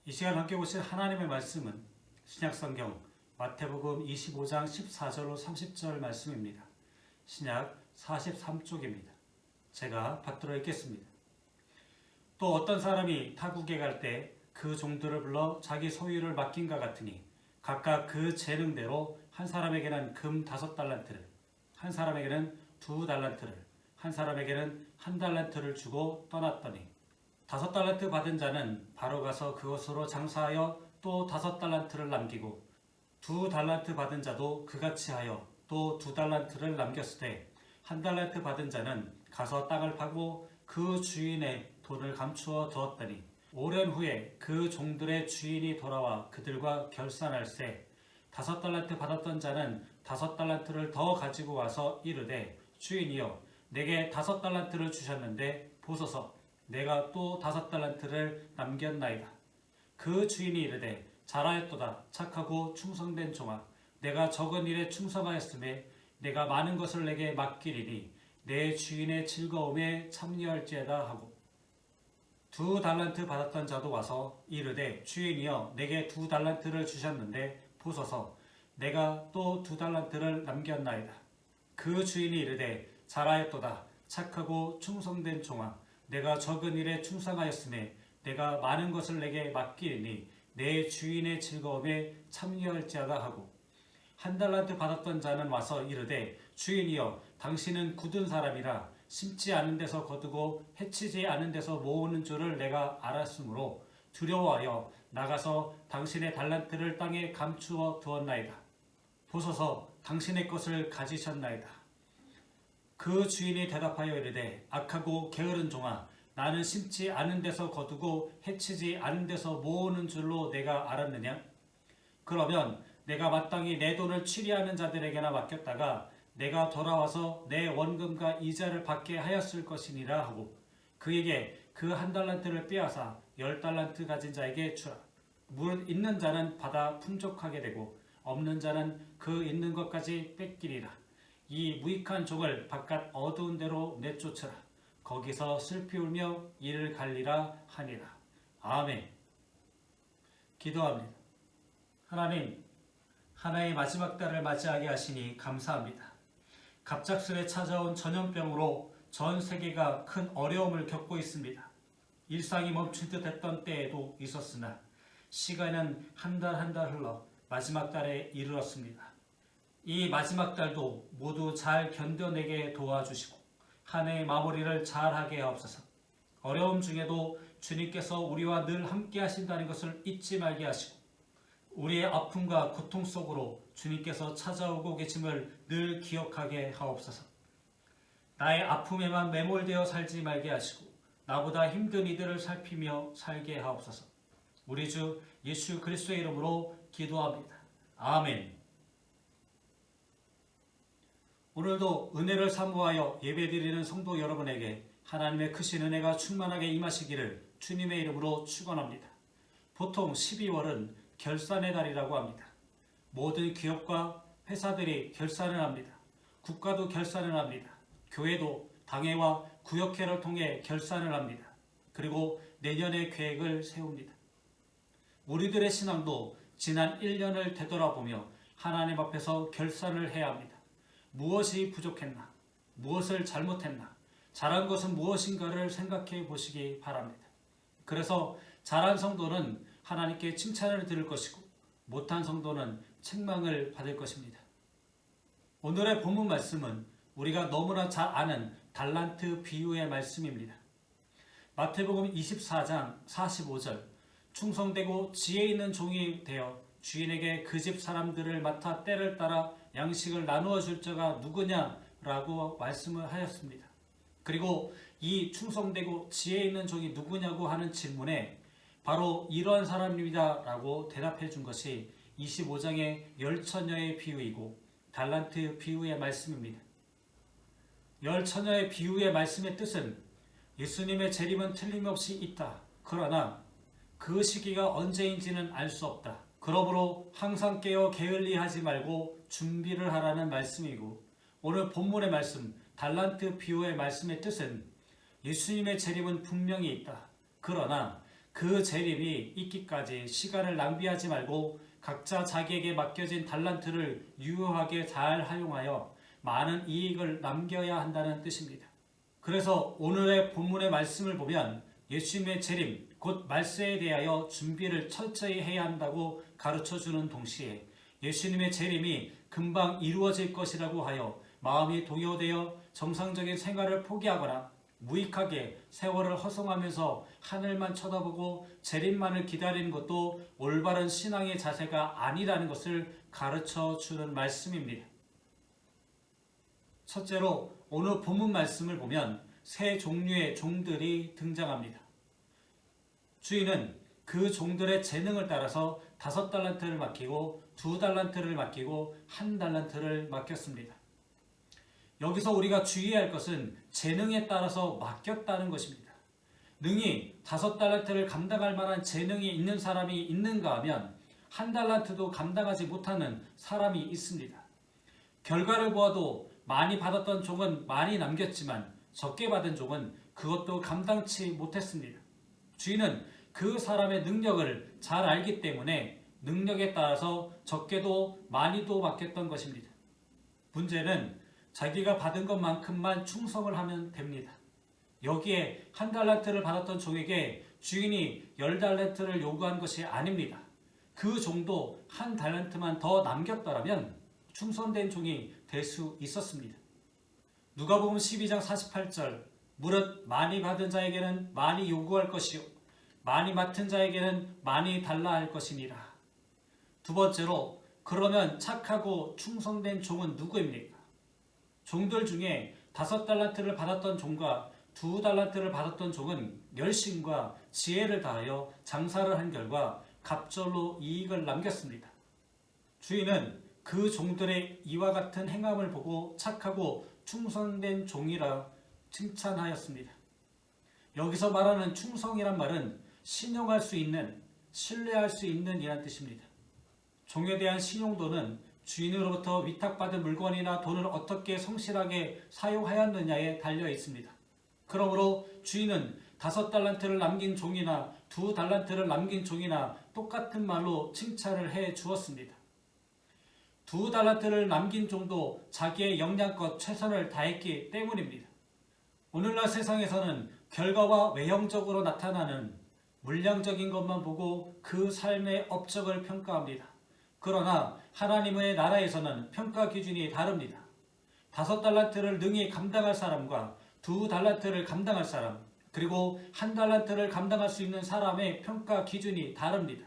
이 시간 함께 보실 하나님의 말씀은 신약성경 마태복음 25장 14절로 30절 말씀입니다. 신약 43쪽입니다. 제가 받들어 읽겠습니다. 또 어떤 사람이 타국에 갈 때 그 종들을 불러 자기 소유를 맡긴가 같으니 각각 그 재능대로 한 사람에게는 금 5달란트를, 한 사람에게는 2달란트를, 한 사람에게는 1달란트를 주고 떠났더니 5달란트 받은 자는 바로 가서 그것으로 장사하여 또 5달란트를 남기고 2달란트 받은 자도 그같이 하여 또 2달란트를 남겼으되 1달란트 받은 자는 가서 땅을 파고 그 주인의 돈을 감추어 두었더니 오랜 후에 그 종들의 주인이 돌아와 그들과 결산할세 5달란트 받았던 자는 5달란트를 더 가지고 와서 이르되 주인이여 내게 5달란트를 주셨는데 보소서 내가 또 5달란트를 남겼나이다. 그 주인이 이르되 잘하였도다 착하고 충성된 종아 내가 적은 일에 충성하였음에 내가 많은 것을 내게 맡기리니 내 주인의 즐거움에 참여할지어다 하고 2달란트 받았던 자도 와서 이르되 주인이여 내게 2달란트를 주셨는데 보소서 내가 또 2달란트를 남겼나이다. 그 주인이 이르되 잘하였도다 착하고 충성된 종아 내가 적은 일에 충성하였음에 내가 많은 것을 내게 맡기리니 내 주인의 즐거움에 참여할지어다 하고 1달란트 받았던 자는 와서 이르되 주인이여 당신은 굳은 사람이라 심지 않은 데서 거두고 해치지 않은 데서 모으는 줄을 내가 알았으므로 두려워하여 나가서 당신의 달란트를 땅에 감추어 두었나이다. 보소서 당신의 것을 가지셨나이다. 그 주인이 대답하여 이르되 악하고 게으른 종아 나는 심지 않은 데서 거두고 해치지 않은 데서 모으는 줄로 내가 알았느냐? 그러면 내가 마땅히 내 돈을 취리하는 자들에게나 맡겼다가 내가 돌아와서 내 원금과 이자를 받게 하였을 것이니라 하고 그에게 그 1달란트를 빼앗아 10달란트 가진 자에게 주라. 무릇 있는 자는 받아 풍족하게 되고 없는 자는 그 있는 것까지 뺏기리라. 이 무익한 종을 바깥 어두운 데로 내쫓으라. 거기서 슬피 울며 이를 갈리라 하니라. 아멘. 기도합니다. 하나님, 하나의 마지막 달을 맞이하게 하시니 감사합니다. 갑작스레 찾아온 전염병으로 전 세계가 큰 어려움을 겪고 있습니다. 일상이 멈춘 듯 했던 때에도 있었으나 시간은 한 달 한 달 흘러 마지막 달에 이르렀습니다. 이 마지막 달도 모두 잘 견뎌내게 도와주시고 한 해의 마무리를 잘하게 하옵소서. 어려움 중에도 주님께서 우리와 늘 함께 하신다는 것을 잊지 말게 하시고 우리의 아픔과 고통 속으로 주님께서 찾아오고 계심을 늘 기억하게 하옵소서. 나의 아픔에만 매몰되어 살지 말게 하시고 나보다 힘든 이들을 살피며 살게 하옵소서. 우리 주 예수 그리스도의 이름으로 기도합니다. 아멘. 오늘도 은혜를 사모하여 예배드리는 성도 여러분에게 하나님의 크신 은혜가 충만하게 임하시기를 주님의 이름으로 축원합니다. 보통 12월은 결산의 달이라고 합니다. 모든 기업과 회사들이 결산을 합니다. 국가도 결산을 합니다. 교회도 당회와 구역회를 통해 결산을 합니다. 그리고 내년의 계획을 세웁니다. 우리들의 신앙도 지난 1년을 되돌아보며 하나님 앞에서 결산을 해야 합니다. 무엇이 부족했나? 무엇을 잘못했나? 잘한 것은 무엇인가를 생각해 보시기 바랍니다. 그래서 잘한 성도는 하나님께 칭찬을 들을 것이고 못한 성도는 책망을 받을 것입니다. 오늘의 본문 말씀은 우리가 너무나 잘 아는 달란트 비유의 말씀입니다. 마태복음 24장 45절 충성되고 지혜 있는 종이 되어 주인에게 그 집 사람들을 맡아 때를 따라 양식을 나누어 줄 자가 누구냐라고 말씀을 하였습니다. 그리고 이 충성되고 지혜 있는 종이 누구냐고 하는 질문에 바로 이러한 사람입니다 라고 대답해 준 것이 25장의 열처녀의 비유이고 달란트 비유의 말씀입니다. 열처녀의 비유의 말씀의 뜻은 예수님의 재림은 틀림없이 있다. 그러나 그 시기가 언제인지는 알 수 없다. 그러므로 항상 깨어 게을리하지 말고 준비를 하라는 말씀이고 오늘 본문의 말씀 달란트 비유의 말씀의 뜻은 예수님의 재림은 분명히 있다. 그러나 그 재림이 있기까지 시간을 낭비하지 말고 각자 자기에게 맡겨진 달란트를 유효하게 잘 활용하여 많은 이익을 남겨야 한다는 뜻입니다. 그래서 오늘의 본문의 말씀을 보면 예수님의 재림, 곧 말세에 대하여 준비를 철저히 해야 한다고 가르쳐주는 동시에 예수님의 재림이 금방 이루어질 것이라고 하여 마음이 동요되어 정상적인 생활을 포기하거나 무익하게 세월을 허송하면서 하늘만 쳐다보고 재림만을 기다리는 것도 올바른 신앙의 자세가 아니라는 것을 가르쳐주는 말씀입니다. 첫째로 오늘 본문 말씀을 보면 세 종류의 종들이 등장합니다. 주인은 그 종들의 재능을 따라서 5달란트를 맡기고 2달란트를 맡기고 1달란트를 맡겼습니다. 여기서 우리가 주의할 것은 재능에 따라서 맡겼다는 것입니다. 능히 5달란트를 감당할 만한 재능이 있는 사람이 있는가 하면 1달란트도 감당하지 못하는 사람이 있습니다. 결과를 보아도 많이 받았던 종은 많이 남겼지만 적게 받은 종은 그것도 감당치 못했습니다. 주인은 그 사람의 능력을 잘 알기 때문에 능력에 따라서 적게도 많이도 맡겼던 것입니다. 문제는 자기가 받은 것만큼만 충성을 하면 됩니다. 여기에 1달란트를 받았던 종에게 주인이 10달란트를 요구한 것이 아닙니다. 그 종도 1달란트만 더 남겼더라면 충성된 종이 될 수 있었습니다. 누가복음 12장 48절 무릇 많이 받은 자에게는 많이 요구할 것이요 많이 맡은 자에게는 많이 달라 할 것이니라. 두 번째로 그러면 착하고 충성된 종은 누구입니까? 종들 중에 5달란트를 받았던 종과 2달란트를 받았던 종은 열심과 지혜를 다하여 장사를 한 결과 갑절로 이익을 남겼습니다. 주인은 그 종들의 이와 같은 행함을 보고 착하고 충성된 종이라 칭찬하였습니다. 여기서 말하는 충성이란 말은 신용할 수 있는, 신뢰할 수 있는 이란 뜻입니다. 종에 대한 신용도는 주인으로부터 위탁받은 물건이나 돈을 어떻게 성실하게 사용하였느냐에 달려 있습니다. 그러므로 주인은 5달란트를 남긴 종이나 2달란트를 남긴 종이나 똑같은 말로 칭찬을 해 주었습니다. 2달란트를 남긴 종도 자기의 역량껏 최선을 다했기 때문입니다. 오늘날 세상에서는 결과와 외형적으로 나타나는 물량적인 것만 보고 그 삶의 업적을 평가합니다. 그러나 하나님의 나라에서는 평가 기준이 다릅니다. 5달란트를 능히 감당할 사람과 2달란트를 감당할 사람, 그리고 1달란트를 감당할 수 있는 사람의 평가 기준이 다릅니다.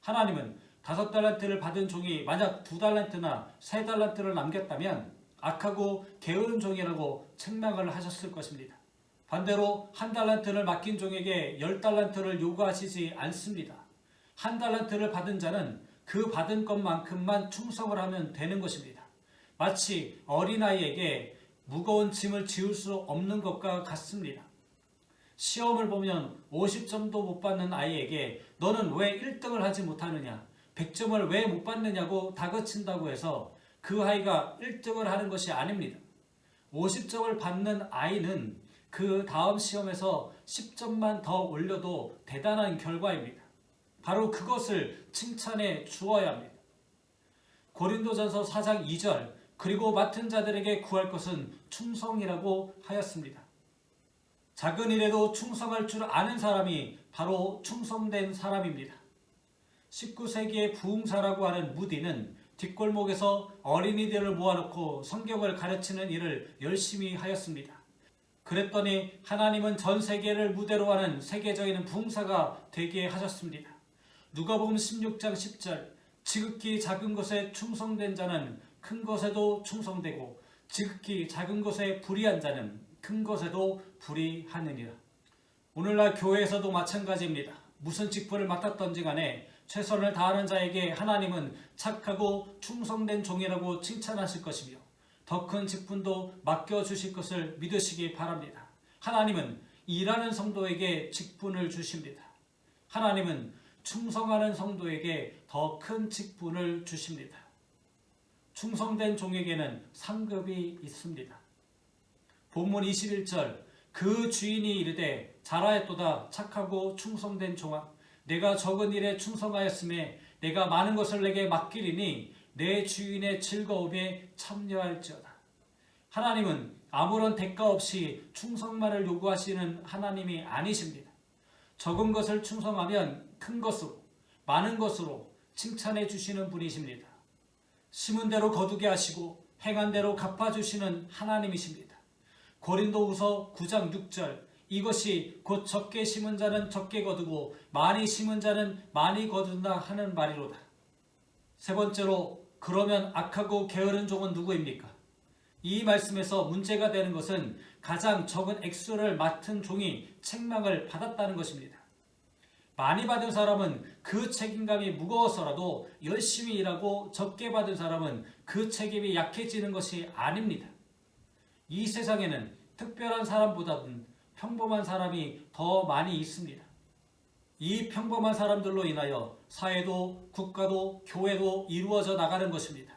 하나님은 5달란트를 받은 종이 만약 2달란트나 3달란트를 남겼다면 악하고 게으른 종이라고 책망을 하셨을 것입니다. 반대로 1달란트를 맡긴 종에게 10달란트를 요구하시지 않습니다. 1달란트를 받은 자는 그 받은 것만큼만 충성을 하면 되는 것입니다. 마치 어린아이에게 무거운 짐을 지울 수 없는 것과 같습니다. 시험을 보면 50점도 못 받는 아이에게 너는 왜 1등을 하지 못하느냐, 100점을 왜 못 받느냐고 다그친다고 해서 그 아이가 1등을 하는 것이 아닙니다. 50점을 받는 아이는 그 다음 시험에서 10점만 더 올려도 대단한 결과입니다. 바로 그것을 칭찬해 주어야 합니다. 고린도전서 4장 2절 그리고 맡은 자들에게 구할 것은 충성이라고 하였습니다. 작은 일에도 충성할 줄 아는 사람이 바로 충성된 사람입니다. 19세기의 부흥사라고 하는 무디는 뒷골목에서 어린이들을 모아놓고 성경을 가르치는 일을 열심히 하였습니다. 그랬더니 하나님은 전 세계를 무대로 하는 세계적인 부흥사가 되게 하셨습니다. 누가복음 16장 10절 지극히 작은 것에 충성된 자는 큰 것에도 충성되고 지극히 작은 것에 불의한 자는 큰 것에도 불의하느니라. 오늘날 교회에서도 마찬가지입니다. 무슨 직분을 맡았던지 간에 최선을 다하는 자에게 하나님은 착하고 충성된 종이라고 칭찬하실 것이며 더 큰 직분도 맡겨주실 것을 믿으시기 바랍니다. 하나님은 일하는 성도에게 직분을 주십니다. 하나님은 충성하는 성도에게 더 큰 직분을 주십니다. 충성된 종에게는 상급이 있습니다. 본문 21절 그 주인이 이르되 잘하였도다 착하고 충성된 종아 내가 적은 일에 충성하였음에 내가 많은 것을 내게 맡기리니 내 주인의 즐거움에 참여할지어다. 하나님은 아무런 대가 없이 충성만을 요구하시는 하나님이 아니십니다. 적은 것을 충성하면 큰 것으로 많은 것으로 칭찬해 주시는 분이십니다. 심은 대로 거두게 하시고 행한 대로 갚아주시는 하나님이십니다. 고린도후서 9장 6절 이것이 곧 적게 심은 자는 적게 거두고 많이 심은 자는 많이 거둔다 하는 말이로다. 세 번째로 그러면 악하고 게으른 종은 누구입니까? 이 말씀에서 문제가 되는 것은 가장 적은 액수를 맡은 종이 책망을 받았다는 것입니다. 많이 받은 사람은 그 책임감이 무거워서라도 열심히 일하고 적게 받은 사람은 그 책임이 약해지는 것이 아닙니다. 이 세상에는 특별한 사람보다는 평범한 사람이 더 많이 있습니다. 이 평범한 사람들로 인하여 사회도 국가도 교회도 이루어져 나가는 것입니다.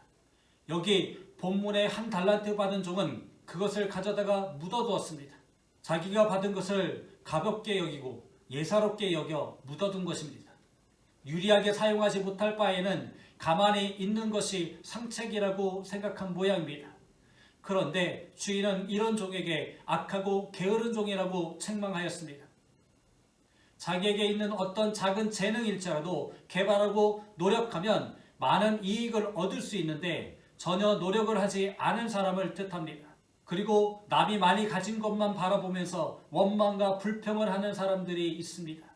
여기 본문의 한 달란트 받은 종은 그것을 가져다가 묻어두었습니다. 자기가 받은 것을 가볍게 여기고 예사롭게 여겨 묻어둔 것입니다. 유리하게 사용하지 못할 바에는 가만히 있는 것이 상책이라고 생각한 모양입니다. 그런데 주인은 이런 종에게 악하고 게으른 종이라고 책망하였습니다. 자기에게 있는 어떤 작은 재능일지라도 개발하고 노력하면 많은 이익을 얻을 수 있는데 전혀 노력을 하지 않은 사람을 뜻합니다. 그리고 남이 많이 가진 것만 바라보면서 원망과 불평을 하는 사람들이 있습니다.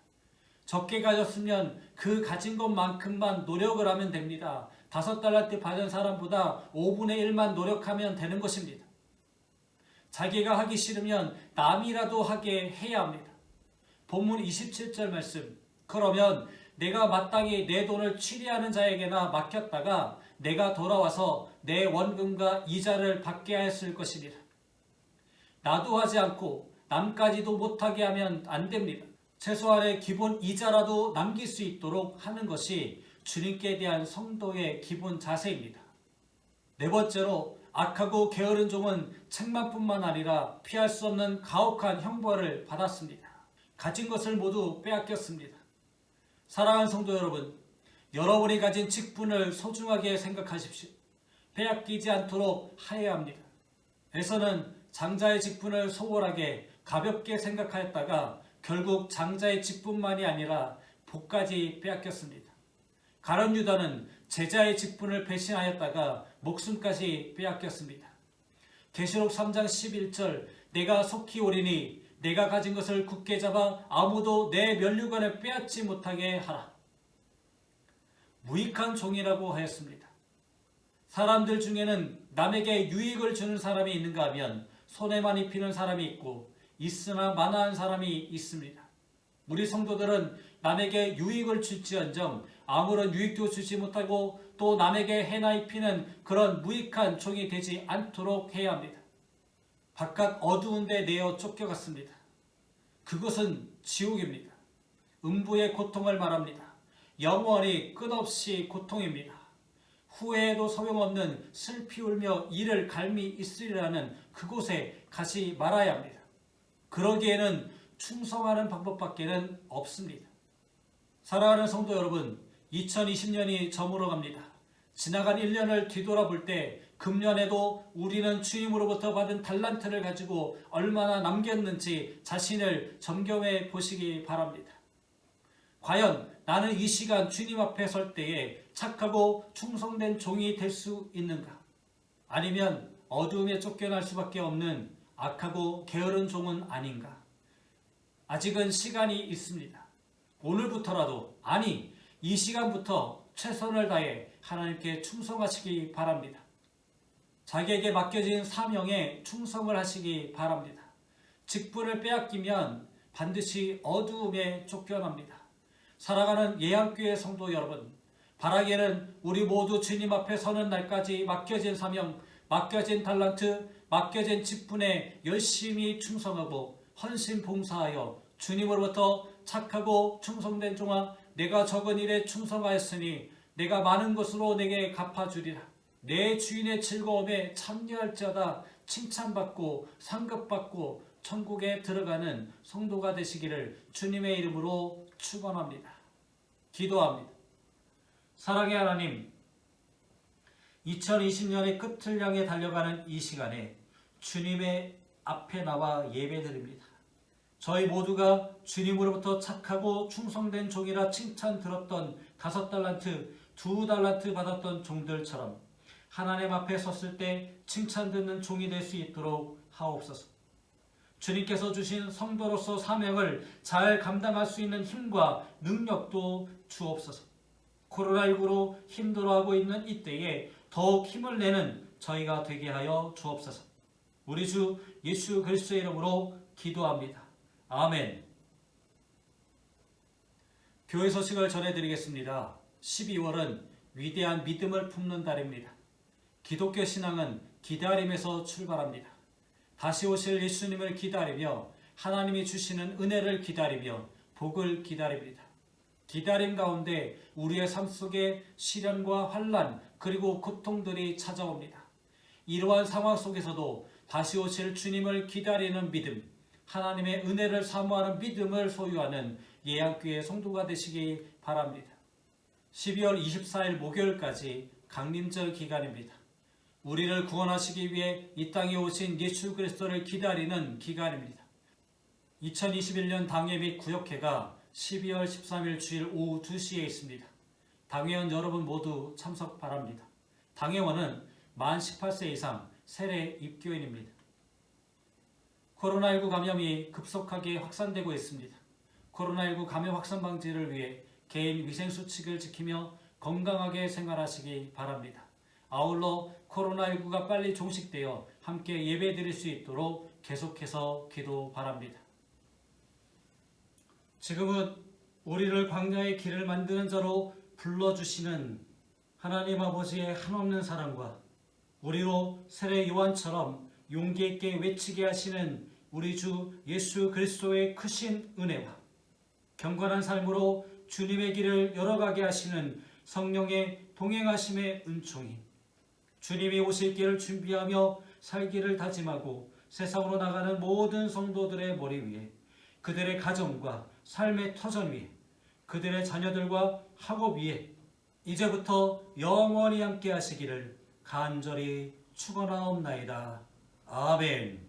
적게 가졌으면 그 가진 것만큼만 노력을 하면 됩니다. 5달란트 받은 사람보다 5분의 1만 노력하면 되는 것입니다. 자기가 하기 싫으면 남이라도 하게 해야 합니다. 본문 27절 말씀 그러면 내가 마땅히 내 돈을 취리하는 자에게나 맡겼다가 내가 돌아와서 내 원금과 이자를 받게 하였을 것이니라. 나도 하지 않고 남까지도 못하게 하면 안 됩니다. 최소한의 기본 이자라도 남길 수 있도록 하는 것이 주님께 대한 성도의 기본 자세입니다. 네 번째로 악하고 게으른 종은 책망뿐만 아니라 피할 수 없는 가혹한 형벌을 받았습니다. 가진 것을 모두 빼앗겼습니다. 사랑하는 성도 여러분, 여러분이 가진 직분을 소중하게 생각하십시오. 빼앗기지 않도록 하여야 합니다. 에서는 장자의 직분을 소홀하게 가볍게 생각하였다가 결국 장자의 직분만이 아니라 복까지 빼앗겼습니다. 가룟 유다는 제자의 직분을 배신하였다가 목숨까지 빼앗겼습니다. 계시록 3장 11절 내가 속히 오리니 내가 가진 것을 굳게 잡아 아무도 내 면류관을 빼앗지 못하게 하라. 무익한 종이라고 하였습니다. 사람들 중에는 남에게 유익을 주는 사람이 있는가 하면 손해만 입히는 사람이 있고 있으나 마나한 사람이 있습니다. 우리 성도들은 남에게 유익을 줄지언정 아무런 유익도 주지 못하고 또 남에게 해나 입히는 그런 무익한 종이 되지 않도록 해야 합니다. 바깥 어두운 데 내어 쫓겨갔습니다. 그것은 지옥입니다. 음부의 고통을 말합니다. 영원히 끝없이 고통입니다. 후회해도 소용없는 슬피 울며 이를 갈미 있으리라는 그곳에 가지 말아야 합니다. 그러기에는 충성하는 방법밖에는 없습니다. 사랑하는 성도 여러분, 2020년이 저물어 갑니다. 지나간 1년을 뒤돌아볼 때 금년에도 우리는 주님으로부터 받은 달란트를 가지고 얼마나 남겼는지 자신을 점검해 보시기 바랍니다. 과연 나는 이 시간 주님 앞에 설 때에 착하고 충성된 종이 될 수 있는가? 아니면 어두움에 쫓겨날 수밖에 없는 악하고 게으른 종은 아닌가? 아직은 시간이 있습니다. 오늘부터라도, 아니 이 시간부터 최선을 다해 하나님께 충성하시기 바랍니다. 자기에게 맡겨진 사명에 충성을 하시기 바랍니다. 직분을 빼앗기면 반드시 어두움에 쫓겨납니다. 사랑하는 예양교회 성도 여러분, 바라기에는 우리 모두 주님 앞에 서는 날까지 맡겨진 사명, 맡겨진 달란트, 맡겨진 직분에 열심히 충성하고 헌신 봉사하여 주님으로부터 착하고 충성된 종아, 내가 적은 일에 충성하였으니 내가 많은 것으로 내게 갚아주리라. 내 주인의 즐거움에 참여할지어다 칭찬받고 상급받고 천국에 들어가는 성도가 되시기를 주님의 이름으로 축원합니다. 기도합니다. 사랑의 하나님, 2020년의 끝을 향해 달려가는 이 시간에 주님의 앞에 나와 예배드립니다. 저희 모두가 주님으로부터 착하고 충성된 종이라 칭찬 들었던 5달란트, 2달란트 받았던 종들처럼 하나님 앞에 섰을 때 칭찬 듣는 종이 될 수 있도록 하옵소서. 주님께서 주신 성도로서 사명을 잘 감당할 수 있는 힘과 능력도 주옵소서. 코로나19로 힘들어하고 있는 이때에 더욱 힘을 내는 저희가 되게 하여 주옵소서. 우리 주 예수 그리스도의 이름으로 기도합니다. 아멘. 교회 소식을 전해드리겠습니다. 12월은 위대한 믿음을 품는 달입니다. 기독교 신앙은 기다림에서 출발합니다. 다시 오실 예수님을 기다리며 하나님이 주시는 은혜를 기다리며 복을 기다립니다. 기다림 가운데 우리의 삶 속에 시련과 환난 그리고 고통들이 찾아옵니다. 이러한 상황 속에서도 다시 오실 주님을 기다리는 믿음, 하나님의 은혜를 사모하는 믿음을 소유하는 예양교회 성도가 되시기 바랍니다. 12월 24일 목요일까지 강림절 기간입니다. 우리를 구원하시기 위해 이 땅에 오신 예수 그리스도를 기다리는 기간입니다. 2021년 당회 및 구역회가 12월 13일 주일 오후 2시에 있습니다. 당회원 여러분 모두 참석 바랍니다. 당회원은 만 18세 이상 세례 입교인입니다. 코로나19 감염이 급속하게 확산되고 있습니다. 코로나19 감염 확산 방지를 위해 개인 위생수칙을 지키며 건강하게 생활하시기 바랍니다. 아울러 코로나19가 빨리 종식되어 함께 예배드릴 수 있도록 계속해서 기도 바랍니다. 지금은 우리를 광야의 길을 만드는 자로 불러주시는 하나님 아버지의 한없는 사랑과 우리로 세례 요한처럼 용기 있게 외치게 하시는 우리 주 예수 그리스도의 크신 은혜와 경건한 삶으로 주님의 길을 열어가게 하시는 성령의 동행하심의 은총이 주님이 오실 길을 준비하며 살기를 다짐하고 세상으로 나가는 모든 성도들의 머리 위에 그들의 가정과 삶의 터전 위에 그들의 자녀들과 학업 위에 이제부터 영원히 함께 하시기를 간절히 축원하옵나이다. 아멘.